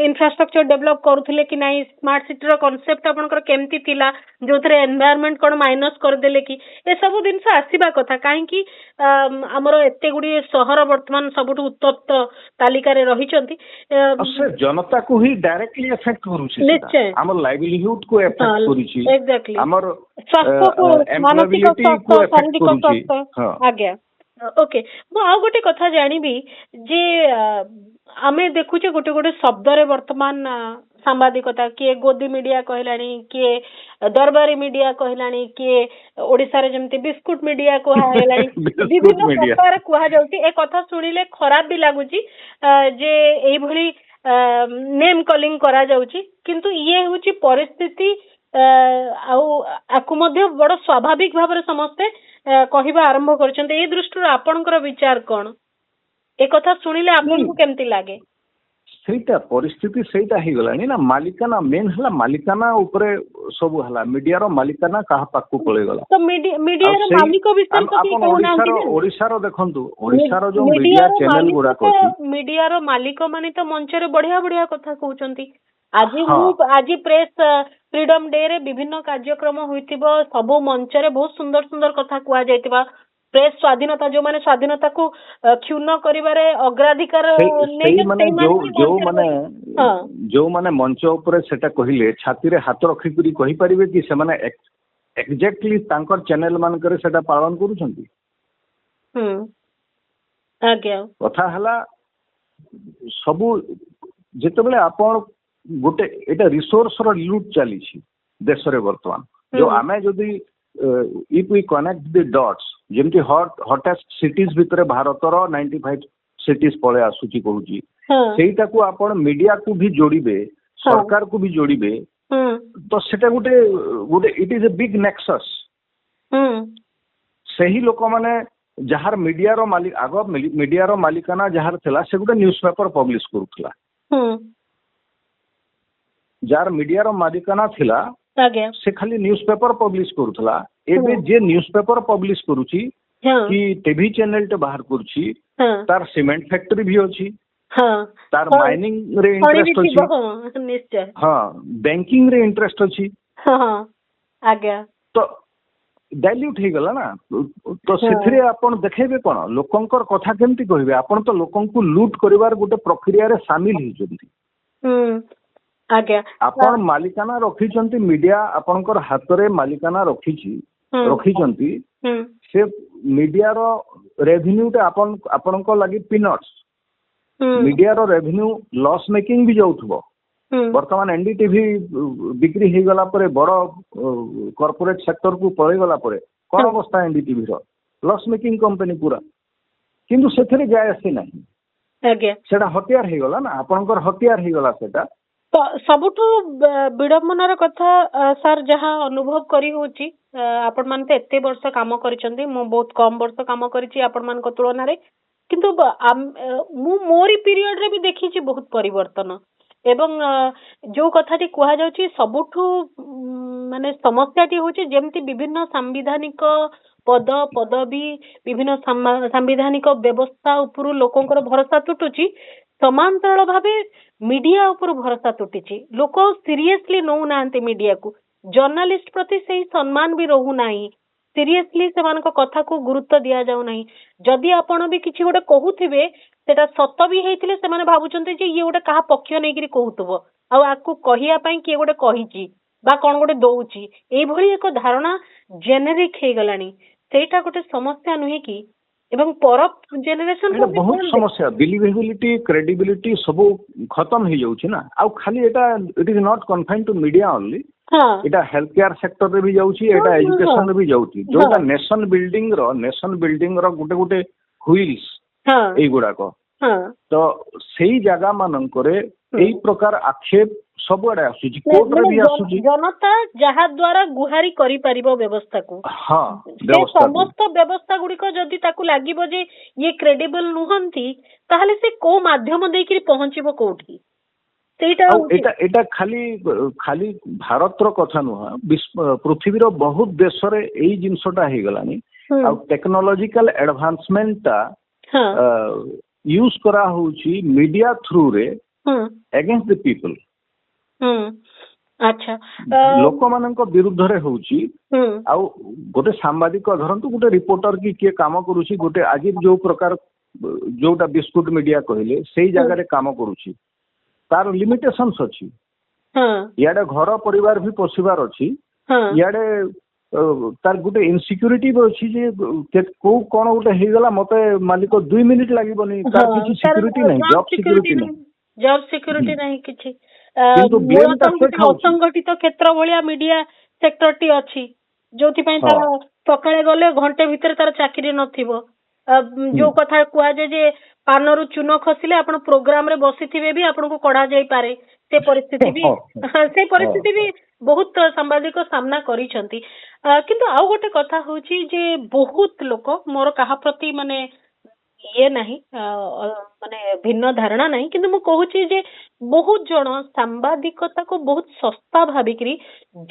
ଇନଫ୍ରାଷ୍ଟ୍ରକ୍ଚର ଡେଭଲପ କରୁଥିଲେ କି ନାହିଁ? ସ୍ମାର୍ଟ ସିଟିର କନସେପ୍ଟ ଆପଣଙ୍କର କେମିତି ଥିଲା, ଯୋଉଥିରେ ଏନଭାୟରନମେଣ୍ଟ କଣ ମାଇନସ କରିଦେଲେ କି? ଏସବୁ ଜିନିଷ ଆସିବା କଥା। କାହିଁକି ଆମର ଏତେ ଗୁଡିଏ ସହର ବର୍ତ୍ତମାନ ସବୁଠୁ ଉତ୍ତପ୍ତ ତାଲିକାରେ ରହିଛନ୍ତି। ଜନତାକୁ ହିଁ ଡାଇରେକ୍ଟଲି ଏଫେକ୍ଟ କରୁଛି। ଆମର ଲାଇଭଲିହୁଡ କୁ ଏଫେକ୍ଟ କରୁଛି, ଆମର ଏମ୍ପ୍ଲୟବିଲିଟି କୁ ଏଫେକ୍ଟ କରୁଛି। ଆଜ୍ଞା, ଓକେ। ମୁଁ ଆଉ ଗୋଟେ କଥା ଜାଣିବି ଯେ ଆମେ ଦେଖୁଛେ ଗୋଟେ ଗୋଟେ ଶବ୍ଦରେ ବର୍ତ୍ତମାନ ସାମ୍ବାଦିକତା, କିଏ ଗୋଦି ମିଡିଆ କହିଲାଣି, କିଏ ଦରବାରୀ ମିଡିଆ କହିଲାଣି, କିଏ ଓଡିଶାରେ ଯେମିତି ବିସ୍କୁଟ ମିଡିଆ କୁହାଗଲାଣି, ବିଭିନ୍ନ ପ୍ରକାର କୁହାଯାଉଛି। ଏ କଥା ଶୁଣିଲେ ଖରାପ ବି ଲାଗୁଛି ଯେ ଏଇଭଳି ନେମ୍ କଲିଂ କରାଯାଉଛି, କିନ୍ତୁ ଇଏ ହଉଛି ପରିସ୍ଥିତି। ଆଉ ଆକୁ ମଧ୍ୟ ବଡ ସ୍ୱାଭାବିକ ଭାବରେ ସମସ୍ତେ କହିବା ଆରମ୍ଭ କରିଛନ୍ତି। ଏଇ ଦୃଷ୍ଟିରୁ ଆପଣଙ୍କର ବିଚାର କଣ? ଏ କଥା ଶୁଣିଲେ ଆପଣଙ୍କୁ କେମିତି ଲାଗେ? ସେଇଟା ପରିସ୍ଥିତି ସେଇଟା ହେଇଗଲାଣି ନା। ମାଲିକାନା ମେନ୍ ହେଲା, ମାଲିକାନା ଉପରେ ସବୁ ହେଲା। ମିଡିଆର ମାଲିକାନା କାହା ପାଖକୁ ପଳେଇଗଲା। ତ ମିଡିଆର ମାଲିକ ବିଷୟରେ ଓଡିଶାର ଦେଖନ୍ତୁ, ଓଡିଶାର ଯୋଉ ମିଡିଆ ଚ୍ୟାନେଲ ଗୁଡାକ ଅଛି, ମିଡିଆର ମାଲିକ ମାନେ ତ ମଞ୍ଚରେ ବଢିଆ ବଢିଆ କଥା କହୁଛନ୍ତି। ଆଜି ପ୍ରେସ ଫ୍ରିଡମ ଡେ ରେ ବିଭିନ୍ନ କାର୍ଯ୍ୟକ୍ରମ ହୋଇଥିବ, ସବୁ ମଞ୍ଚରେ ବହୁତ ସୁନ୍ଦର ସୁନ୍ଦର କଥା କୁହାଯାଇଥିବା। ପ୍ରେସ ସ୍ୱାଧୀନତା, ଯୋଉମାନେ ସ୍ୱାଧୀନତାକୁ କ୍ଷୁଣ୍ଣ କରିବାରେ ଅଗ୍ରାଧିକାର ଯୋଉମାନେ ମଞ୍ଚ ଉପରେ ସେଟା କହିଲେ, ଛାତିରେ ହାତ ରଖିକରି କହିପାରିବେ କି ସେମାନେ ଏକ୍ଜାକ୍ଟଲି ତାଙ୍କର ଚ୍ୟାନେଲ ମାନଙ୍କରେ ସେଟା ପାଳନ କରୁଛନ୍ତି? କଥା ହେଲା ସବୁ ଯେତେବେଳେ ଆପଣ ଗୋଟେ ଏଇଟା ରିସୋର୍ସର ଲୁଟ୍ ଚାଲିଛି ଦେଶରେ ବର୍ତ୍ତମାନ। जो आमे जदि if we connect the dots जेमती हॉटेस्ट सिटीज भितर भारतर 95 सिटीज पळे आसुची कहूची सेटा को आपण मीडिया को भी जोड़िबे सरकार को भी जोड़िबे तो सेटा गोटे गोटे it is a big nexus सही लोक माने जहार मीडिया रो मालिक आगो मीडिया रो मालिकाना जहार थिला से गोटे न्यूज़पेपर पब्लिश करूथला जार मीडिया रो मालिकाना थिला से खाली न्यूज़पेपर पब्लिश करूथला एबे जे न्यूज़पेपर पब्लिश करूची कि टीवी चैनल ते बाहर करूची तार सीमेंट फैक्ट्री भी अछि तार माइनिंग रे इंटरेस्ट अछि निश्चय हां बैंकिंग रे इंटरेस्ट अछि आज्ञा तो डाइल्यूट हे गला ना तो सेथिरे आपण देखेबे कोन लोकंकर कथा केमती कहिबे आपण तो लोकन को लूट करिवार गोटे प्रक्रिया रे शामिल हि जंती आज्ञा आपण मालिकाना रखिचंती मीडिया आपणकर हाथ रे मालिकाना रखिचंती से मीडिया रो रेवेन्यू टे आपणको लागि पिनट्स मीडिया रो रेवेन्यू लॉस मेकिंग भी जाउथबो वर्तमान एनडीटीवी बिक्री हे गला परे बड़ कॉर्पोरेट सेक्टर को पळे गला परे कोन अवस्था एनडीटीवी रो लॉस मेकिंग कंपनी पूरा किंतु सेथरे जाय आसे नाही आज्ञा सेटा हथियार हे गला ना आपणकर हथियार हे गला सेटा तो सबुठु विडंबनार कथा सर जहाँ अनुभव करी होची आपण मान एते वर्ष काम करिसंती मु बहुत कम वर्ष काम करिछि आपण मान को तुलना रे किंतु मु मोरी पीरियड रे भी देखिछि बहुत परिवर्तन एवं जो कथाटी कुहा जाउछि सबुठु माने समस्याटी होछि जेमति विभिन्न संवैधानिक पद पदवी विभिन्न संवैधानिक व्यवस्था उपरु लोकंकर भरोसा तुटुछि समांतराल भावे मीडिया उपर भरोसा तुटिछि लोक सीरियसली नौ नांते मीडिया को जर्नलिस्ट प्रति सही सम्मान भी रहू नाही सीरियसली सेमानक कथा को गुरुत्व दिया जाउ नाही जदि आपण भी किछि गोटे कहूथिबे सेटा सत भी हेइथिले सेमाने भाबुचंते जे ये गोटे कहा पक्ष नै करी कहूतबो आ आकु कहिया पई के गोटे कहिछि बा कोन गोटे दउछि एई भली एक धारणा जेनेरिक हे गलानी सेटा गोटे समस्या नहे की एवं पर जेनेरेशन को बहुत समस्या बिलीवेबिलिटी क्रेडिबिलिटी सब खत्म हो जाउछि ना आ खाली एटा it is not confined to media only एटा हेल्थ केयर सेक्टर रे भी जाउछि एटा एजुकेशन रे भी जाउछि जोटा नेशन बिल्डिंग रो गोटे गोटे व्हील्स एई गुडा को तो सेही जगह माननकरे एई प्रकार आक्षेप सब आडे आसुछि कोर्ट रे भी आसुछि जनता जहा द्वारा गुहारी करि परिबो व्यवस्था को हां व्यवस्था समस्त व्यवस्था गुडी को जदी ताकू लागिबो जे ये क्रेडिबल नुहंती ताहले से को माध्यम देकरी पहुंचीबो कोठी सेटा एटा खाली भारत रो कथा नुहा पृथ्वी रो बहुत देश रे एई जिंसटा हे गलानी आ टेक्नोलॉजिकल एडवांसमेंट ता यूज करा होची मीडिया थ्रू रे अगेंस्ट द पीपल अच्छा लोक मानक विरुद्ध रे होची आ गोटे सांबादिक धरंतु गोटे रिपोर्टर की के काम करूची गोटे आज जो प्रकार जोटा बिस्कुट मीडिया कहले सेही जगह रे काम करूची तार लिमिटेशंस अछि याडे घर परिवार भी पोसिबार अछि याडे तार गोटे इनसिक्यूरिटी भी अछि जे को कोन गोटे हे गला मते मालिक 2 मिनिट लागिबनी तार किछि सिक्यूरिटी नै जॉब सिक्यूरिटी नहीं किछि किंतु असंगठित क्षेत्र भलिया मीडिया सेक्टर टी अछि जोथि पय तार सकाळे गले घंटे भीतर तार चाकरी नथिबो जो कथा कुआ जे पानरु चुनो खसिले आपण प्रोग्राम रे बसिथिबे भी आपण को कढा जाई पारे से परिस्थिति भी बहुत सांबादिक सामना करिसंती किंतु आउ गोटे कथा होची जे बहुत लोक मोर कहा प्रति माने ये नहीं माने भिन्न धारणा नहीं किंतु मु कहूची जे बहुत जन सांबादिकता को बहुत सस्ता भाबिकरी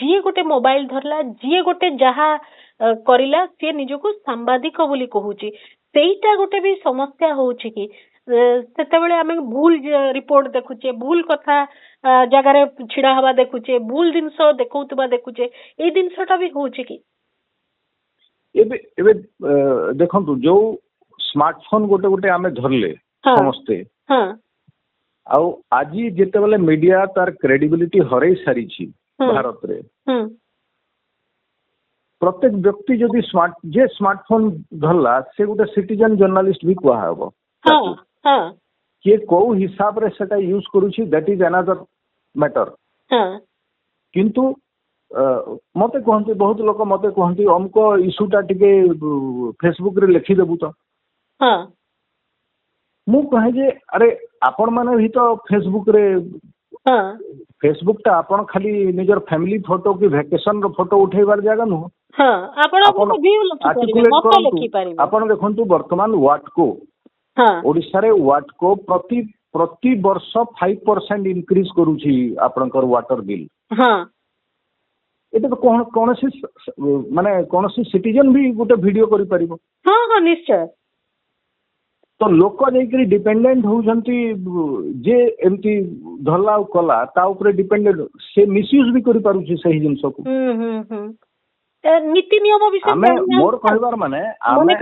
जी गोटे मोबाइल धरला जी गोटे जहा करिला से निजको सांबादिक बोली कहूची सेईटा गोटे भी समस्या होची कि सेते बेले आमे भूल रिपोर्ट देखुचे भूल कथा जगारे छिड़ा हवा देखुचे भूल दिनस देखौतबा देखुचे ए दिनसटा भी होची कि एबे देखंतु जो स्मार्टफोन गोटे गोटे आमे धरले समस्ते आउ आज जेते बेले मीडिया तार क्रेडिबिलिटी हरई सारी छी भारत रे प्रत्येक व्यक्ति जदि स्मार्टफोन धरला से गोटे सिटीजन जर्नलिस्ट भी कुआ हबो किए को हिसाब रे सेटा यूज करूची दैट इज अनदर मैटर किंतु मते कहते बहुत लोक मते कहते अमुक इश्यूटा टिके फेसबुक रे लिखिदेबु तो हाँ मु कहे जे अरे आपण माने भी तो फेसबुक रे हाँ फेसबुक टा आपण खाली निजर फैमिली फोटो की वैकेशन रो फोटो उठेबार जगह नु हाँ आपण व्यू लिखि परिबे मत लिखि परिबे आपण देखंतु वर्तमान वाटको हाँ ओडिसा रे वाटको प्रति वर्ष 5% इंक्रीज करूची आपनकर वाटर बिल हाँ एटा तो कौन सी माने कौन सी सिटीजन भी गोटे वीडियो करि परिबो हाँ हाँ निश्चय तो लोक जाइकरी डिपेंडेंट होउछंती जे एमती धला कला ता ऊपर डिपेंडेंट से मिसयूज भी करि पारुछि सही जिंस को नीति नियम विषय हमें मोर कहबार माने हमें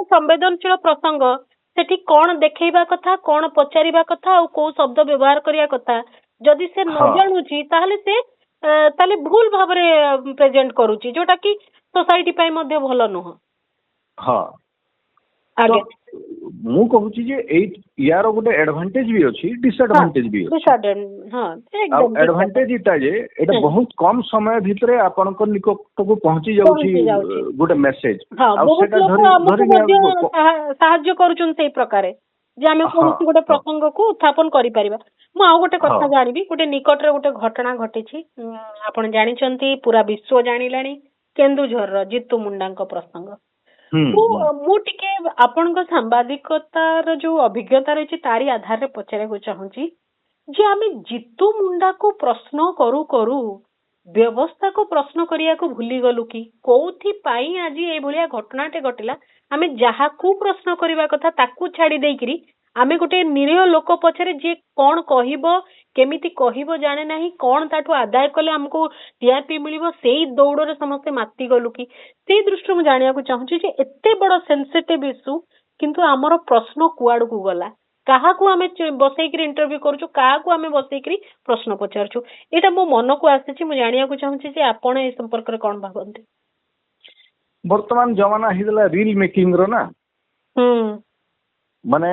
संवेदनशील प्रसंग सेठी कौन देखैबा कथा कौन पचारिबा कथा और को शब्द व्यवहार करिया कथा जदि से न जानुची ताहले से ताले भूल भाबरे प्रेजेंट करूची जोटा कि सोसाइटी पय मध्ये भलो नुह हां आगे मु कहूची जे यार गोटे एडवांटेज भी अछि डिसएडवांटेज भी अछि हां एकदम एडवांटेज इटा जे एटा बहुत कम समय भितरे आपन को निकट को पहुंची जाउची गोटे मेसेज आ सेटा धरि सहाय्य करूछन सेही प्रकारे जे आमे कोनसी गोटे प्रसंग को उत्थापन करि परिबा मु आ गोटे कथा जानिबी गोटे निकट रे गोटे घटना घटिछि आपण जानि चंती पूरा विश्व जानिलानी केन्दुझर रो जितु मुंडांको प्रसंग मु टिके आपन को सांबादिकतार जो अभिज्ञता रही तारी आधार रे पचारे को चाहूची जे आमे जितु मुंडा को प्रश्न करू करू व्यवस्था को प्रश्न करिया को भूली गलु कि कोथि पाई आज ए भलिया घटनाटे घटिला आमे जहा को प्रश्न करिवा कथा ताकू छाडी देइकरी आमे गोटे निरीह लोक पछरे जे कोन कहिबो केमिति कहिबो जाने नाही कोन ताठू आदाय कले हमको टीआरपी मिलिबो सेही दौड़रे समस्त माती गलु कि सेही दृष्टि मु जानिया को चाहूची जे एत्ते बड़ सेंसिटिव इशू किंतु हमर प्रश्न कुआड को गला काहा को आमे बसैकरी इंटरव्यू करछु काहा को आमे बसैकरी प्रश्न पचारछु एटा मो मन को आसेछि मु जानिया को चाहूची जे आपण ए संपर्क रे कोन भाबंती वर्तमान जमाना हिदला रील मेकिंग रो ना माने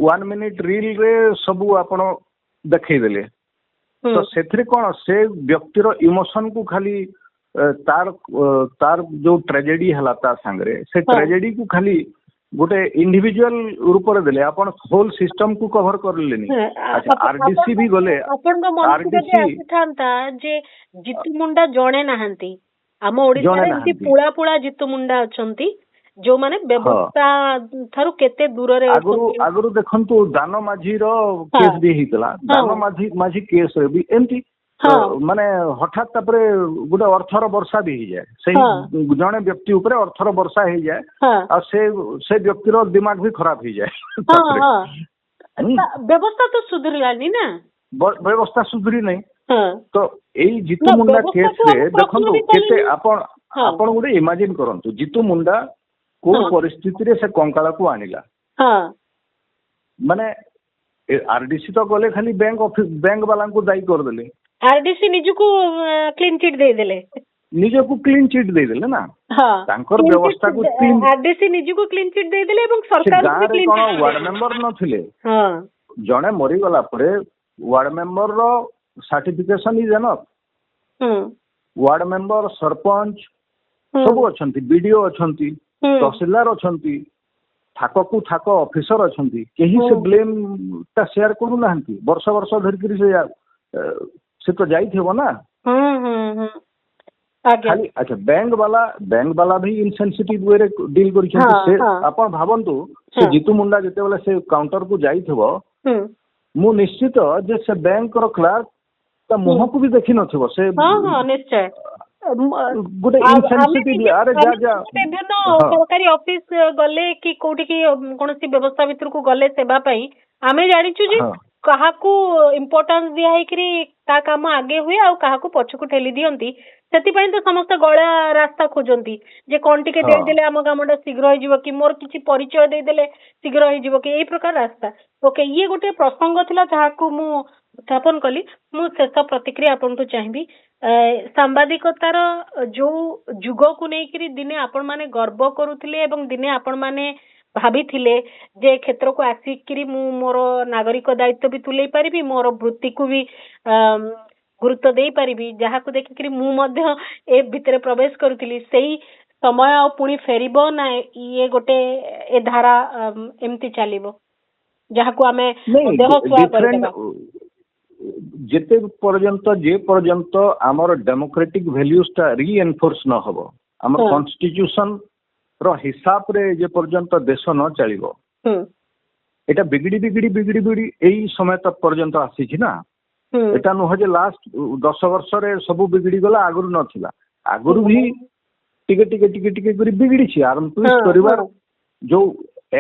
1 मिनिट रील रे सबु आपण देखै देले तो सेथरे कोन से व्यक्तिर इमोशन को खाली तार जो ट्रेजेडी हला ता संगरे से ट्रेजेडी को खाली गोटे इंडिविजुअल रूप रे देले आपण होल सिस्टम को कवर कर लेनी अच्छा आरडीसी भी गले आपण को मन को थांता जे जितु मुंडा जणे नाहंती हम ओडिसा रे एंती पुळा पुळा जितु मुंडा अछंती जो माने व्यवस्था थारु केते दूर रे आगु देखंतु दान माझी रो केस भी हितला दान माझी केस रे भी एंती माने हठात तापरे गुटे अर्थर वर्षा भी ही जाए सही जने व्यक्ति ऊपर अर्थर वर्षा ही जाए आ से व्यक्ति रो दिमाग भी खराब ही जाए व्यवस्था तो सुधरलानी ना व्यवस्था सुधरी नहीं तो एई जितु मुंडा केस रे देखंतु केते आपण गुटे इमेजिन करंतु जितु मुंडा को परिस्थिति रे से कंकाला को आनिला माने आरडीसी तो गले खाली बैंक वाला को दायी कर देले आरडीसी निजु को क्लीन चिट दे देले निजु को क्लीन चिट दे देले ना तांकर व्यवस्था को आरडीसी निजु को क्लीन चिट दे देले एवं सरकार को क्लीन चिट वार्ड मेंबर न थिले जणे मरि गला परे वार्ड मेंबर रो certification is enough ward member sarpanch सब अछंती बीडीओ अछंती तहसीलदार अछंती थाक को थाक ऑफिसर अछंती केही से ब्लेम ता शेयर करू नाहंती वर्ष वर्ष धरकरी से तो जाई थेबो ना खाली अच्छा बैंक वाला भी इनसेंसिटिव वे रे डील करि छथि से आपण भाबंतु से जितु मुंडा जते बेला से काउंटर को जाई थेबो मु निश्चित जे से बैंक रो क्लर्क ता मुह को भी देखि नथिबो से हां निश्चय गुटे इनसेंसिटिव अरे जा विभिन्न सरकारी ऑफिस गले कि कोठी की कोनसी व्यवस्था भितर को गले सेवा पई आमे जानिचु जे कहा को इम्पोर्टेंस दिया है कि ता काम आगे हुए आ कहा को पछ को ठेली दियंती सेति पई तो समस्त गळा रास्ता खोजंती जे कोन टिके दे देले हम कामडा शीघ्र होई जिवो कि मोर किछि परिचय दे देले शीघ्र होई जिवो कि एई प्रकार रास्ता ओके ये गोटे प्रसंग थिला जहा को मु उत्थापन कली मु शेष प्रतिक्रिया आपन तो चाहिबी सांबादिकतार जो जुग को नेकरी दिने आपण माने गर्व करूथिले एवं दिने आपण माने भाभी थिले जे क्षेत्र को आसिकरी मु मोर नागरिक दायित्व भी तुलै परिबी मोर वृत्ति को भी ଗୁରୁତ୍ୱ ଦେଇପାରିବି, ଯାହାକୁ ଦେଖିକିରି ମୁଁ ମଧ୍ୟ ଏ ଭିତରେ ପ୍ରବେଶ କରୁଥିଲି, ସେଇ ସମୟ ଆଉ ପୁଣି ଫେରିବ ନା ଇଏ ଗୋଟେ ଏ ଧାରା ଏମିତି ଚାଲିବ ଯାହାକୁ ଆମେ ଦେହ ସୁହା କରିଦେବା? ଯେତେ ପର୍ଯ୍ୟନ୍ତ ଯେ ପର୍ଯ୍ୟନ୍ତ ଆମର ଡେମୋକ୍ରେଟିକ ଭ୍ୟାଲ୍ୟୁଜ ଟା ରିଏନଫୋର୍ସ ନ ହବ, ଆମର କନଷ୍ଟିଟ୍ୟୁସନ ର ହିସାବରେ ଯେ ପର୍ଯ୍ୟନ୍ତ ଦେଶ ନ ଚାଲିବ, এটা ବିଗିଡି ବିଗିଡି ବିଗିଡି ବିଗିଡି ଏଇ ସମୟ ତକ ପର୍ଯ୍ୟନ୍ତ ଆସିଛି ନା। এটা ନୁହଁ ଯେ ଲାଷ୍ଟ 10 ବର୍ଷରେ ସବୁ ବିଗିଡି ଗଲା, ଆଗରୁ ନଥିଲା, ଆଗରୁ ବି ଟିକେ ଟିକେ ଟିକେ ଟିକେ କରି ବିଗିଡିଛି। ଆର୍ମ ଟୁଇଷ୍ଟ କରିବାର ଯୋଉ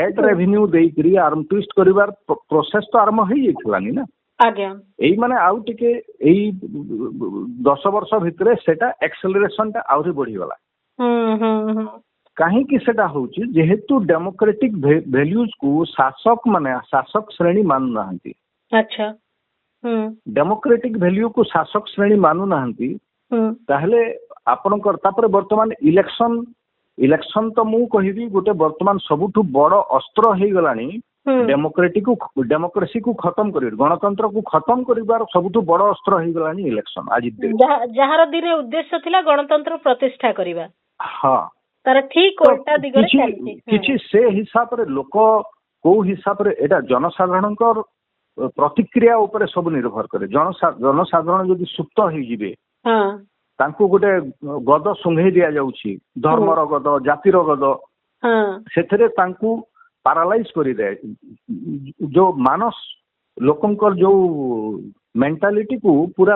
ଏଡ୍ ରେଭିନ୍ୟୁ ଦେଇକିରି ଆର୍ମ ଟୁଇଷ୍ଟ କରିବାର ପ୍ରୋସେସ ତ ଆରମ୍ଭ ହେଇଯାଇଥିଲାନି ନା। ଏଇ ମାନେ ଆଉ ଟିକେ ଏଇ 10 ବର୍ଷ ଭିତରେ ସେଟା ଏକ୍ସେଲରେସନ ଟା ଆହୁରି ବଢିଗଲା। କାହିଁକି ସେଟା ହଉଛି, ଯେହେତୁ ଡେମୋକ୍ରେଟିକ ଭ୍ୟାଲ୍ୟୁଜ କୁ ଶାସକ ଶ୍ରେଣୀ ମାନୁନାହାନ୍ତି। ଡେମୋକ୍ରେଟିକ ଭ୍ୟାଲ୍ୟୁ କୁ ଶାସକ ଶ୍ରେଣୀ ମାନୁନାହାନ୍ତି, ତାହେଲେ ଆପଣଙ୍କର ତାପରେ ବର୍ତ୍ତମାନ ଇଲେକ୍ସନ ତ ମୁଁ କହିବି ଗୋଟେ ବର୍ତ୍ତମାନ ସବୁଠୁ ବଡ ଅସ୍ତ୍ର ହେଇଗଲାଣି ଡେମୋକ୍ରେସି କୁ ଖତମ କରିବାର, ଗଣତନ୍ତ୍ରକୁ ଖତମ କରିବାର ସବୁଠୁ ବଡ ଅସ୍ତ୍ର ହେଇଗଲାଣି ଇଲେକ୍ସନ। ଆଜି ଯାହାର ଦିନେ ଉଦ୍ଦେଶ୍ୟ ଥିଲା ଗଣତନ୍ତ୍ର ପ୍ରତିଷ୍ଠା କରିବା, ହଁ ତାର ଠିକ ଓଲଟା ଦିଗରେ ଚାଲିଛି। କିଛି ସେ ହିସାବରେ ଲୋକ କୋଉ ହିସାବରେ ଏଇଟା ଜନସାଧାରଣଙ୍କର ପ୍ରତିକ୍ରିୟା ଉପରେ ସବୁ ନିର୍ଭର କରେ। ଜନସାଧାରଣ ଯଦି ସୁପ୍ତ ହେଇଯିବେ, ତାଙ୍କୁ ଗୋଟେ ଗଦ ଶୁଙ୍ଘେଇ ଦିଆଯାଉଛି, ଧର୍ମର ଗଦ, ଜାତିର ଗଦ, ସେଥିରେ ତାଙ୍କୁ ପାରାଲାଇଜ କରିଦିଏ। ଯୋଉ ଲୋକଙ୍କର ଯୋଉ ମେଣ୍ଟାଲିଟି କୁ ପୁରା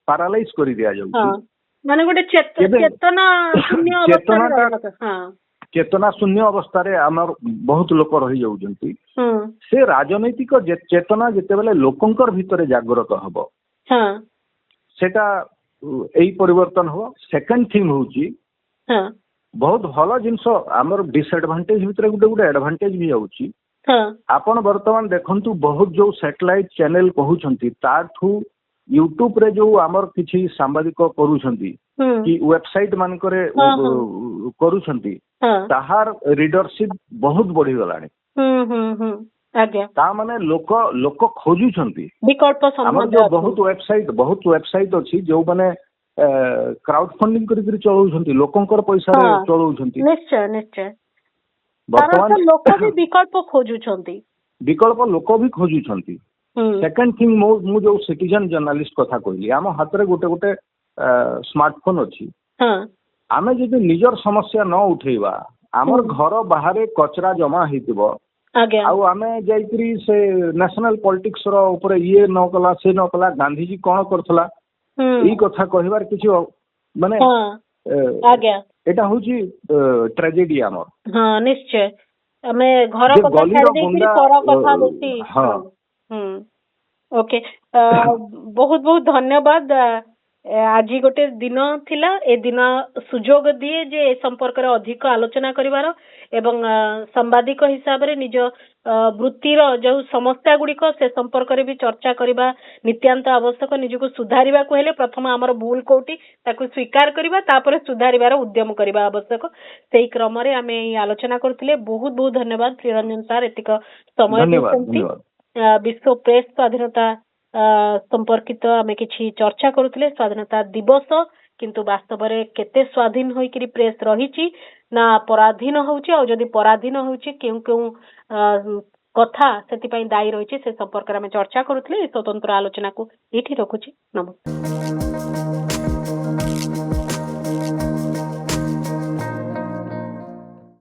ପାରାଲାଇଜ କରି ଦିଆଯାଉଛି। ମାନେ ଗୋଟେ ଚେତନା ଶୂନ୍ୟ ଅବସ୍ଥାରେ ଆମର ବହୁତ ଲୋକ ରହିଯାଉଛନ୍ତି। ସେ ରାଜନୈତିକ ଚେତନା ଯେତେବେଳେ ଲୋକଙ୍କର ଭିତରେ ଜାଗ୍ରତ ହବ, ସେଟା ଏଇ ପରିବର୍ତ୍ତନ ହବ। ସେକେଣ୍ଡ ଥିଙ୍ଗ ହଉଛି, ବହୁତ ଭଲ ଜିନିଷ ଆମର ଡିସଆଡଭାଣ୍ଟେଜ ଭିତରେ ଗୋଟେ ଗୋଟେ ଆଡଭାଣ୍ଟେଜ ବି ଯାଉଛି। ଆପଣ ବର୍ତ୍ତମାନ ଦେଖନ୍ତୁ, ବହୁତ ଯୋଉ ସାଟେଲାଇଟ ଚ୍ୟାନେଲ କହୁଛନ୍ତି, ତାଠୁ ୟୁଟ୍ୟୁବ ରେ ଯୋଉ ଆମର କିଛି ସାମ୍ବାଦିକ କରୁଛନ୍ତି କି ୱେବସାଇଟ ମାନଙ୍କରେ କରୁଛନ୍ତି, ତାହାର ରିଡରସିପ ବହୁତ ବଢିଗଲାଣି। ତା ମାନେ ଲୋକ ଖୋଜୁଛନ୍ତି ବିକଳ୍ପ। ଆମର ଯୋଉ ବହୁତ ୱେବସାଇଟ ଅଛି ଯୋଉମାନେ କ୍ରାଉଡ ଫଣ୍ଡିଂ କରିକି ଚଳଉଛନ୍ତି, ଲୋକଙ୍କର ପଇସାରେ ଚଳଉଛନ୍ତି। ନିଶ୍ଚୟ ନିଶ୍ଚୟ ବର୍ତ୍ତମାନ ଲୋକ ବି ବିକଳ୍ପ ଖୋଜୁଛନ୍ତି। ସେକେଣ୍ଡ ଥିଙ୍ଗ, ମୁଁ ଯୋଉ ସିଟିଜେନ ଜର୍ଣ୍ଣାଲିଷ୍ଟ କଥା କହିଲି, ଆମ ହାତରେ ଗୋଟେ ସ୍ମାର୍ଟଫୋନ ଅଛି। ଆମେ ଯଦି ନିଜର ସମସ୍ୟା ନ ଉଠେଇବା, ଆମର ଘର ବାହାରେ କଚରା ଜମା ହେଇଥିବ, ଆଉ ଆମେ ଯାଇକିରି ସେ ନ୍ୟାସନାଲ ପଲିଟିକ୍ସ ର ଉପରେ ଇଏ ନ କଲା, ସେ ନ କଲା, ଗାନ୍ଧିଜୀ କଣ କରୁଥିଲା, ଏଇ କଥା କହିବାର କିଛି ମାନେ ଏଟା ହଉଛି ଟ୍ରାଜେଡି ଆମର। ନିଶ୍ଚୟ ଆମେ ଘର କଥା ଛାଡ଼ି ଦେଇକିରି ପର କଥା ବେଶୀ। ଓକେ, ବହୁତ ବହୁତ ଧନ୍ୟବାଦ। ଆଜି ଗୋଟେ ଦିନ ଥିଲା, ଏ ଦିନ ସୁଯୋଗ ଦିଏ ଯେ ଏ ସମ୍ପର୍କରେ ଅଧିକ ଆଲୋଚନା କରିବାର ଏବଂ ସାମ୍ବାଦିକ ହିସାବରେ ନିଜ ବୃତ୍ତିର ଯୋଉ ସମସ୍ୟା ଗୁଡିକ ସେ ସମ୍ପର୍କରେ ବି ଚର୍ଚ୍ଚା କରିବା ନିତ୍ୟାନ୍ତ ଆବଶ୍ୟକ। ନିଜକୁ ସୁଧାରିବାକୁ ହେଲେ ପ୍ରଥମ ଆମର ଭୁଲ କୋଉଠି ତାକୁ ସ୍ୱୀକାର କରିବା, ତାପରେ ସୁଧାରିବାର ଉଦ୍ୟମ କରିବା ଆବଶ୍ୟକ। ସେଇ କ୍ରମରେ ଆମେ ଏଇ ଆଲୋଚନା କରୁଥିଲେ। ବହୁତ ବହୁତ ଧନ୍ୟବାଦ ପ୍ରିୟରଞ୍ଜନ ସାର୍, ଏତିକ ସମୟ ଦେଇଛନ୍ତି। ବିଶ୍ୱ ପ୍ରେସ ସ୍ୱାଧୀନତା ସମ୍ପର୍କିତ ଆମେ କିଛି ଚର୍ଚ୍ଚା କରୁଥିଲେ, ସ୍ୱାଧୀନତା ଦିବସ, କିନ୍ତୁ ବାସ୍ତବରେ କେତେ ସ୍ୱାଧୀନ ହୋଇକିରି ପ୍ରେସ ରହିଛି ନା ପରାଧୀନ ହଉଛି, ଆଉ ଯଦି ପରାଧୀନ ହଉଛି କେଉଁ କେଉଁ କଥା ସେଥିପାଇଁ ଦାୟୀ ରହିଛି, ସେ ସମ୍ପର୍କରେ ଆମେ ଚର୍ଚ୍ଚା କରୁଥିଲେ। ସ୍ୱତନ୍ତ୍ର ଆଲୋଚନାକୁ ଏଇଠି ରଖୁଛି। ନମସ୍କାର।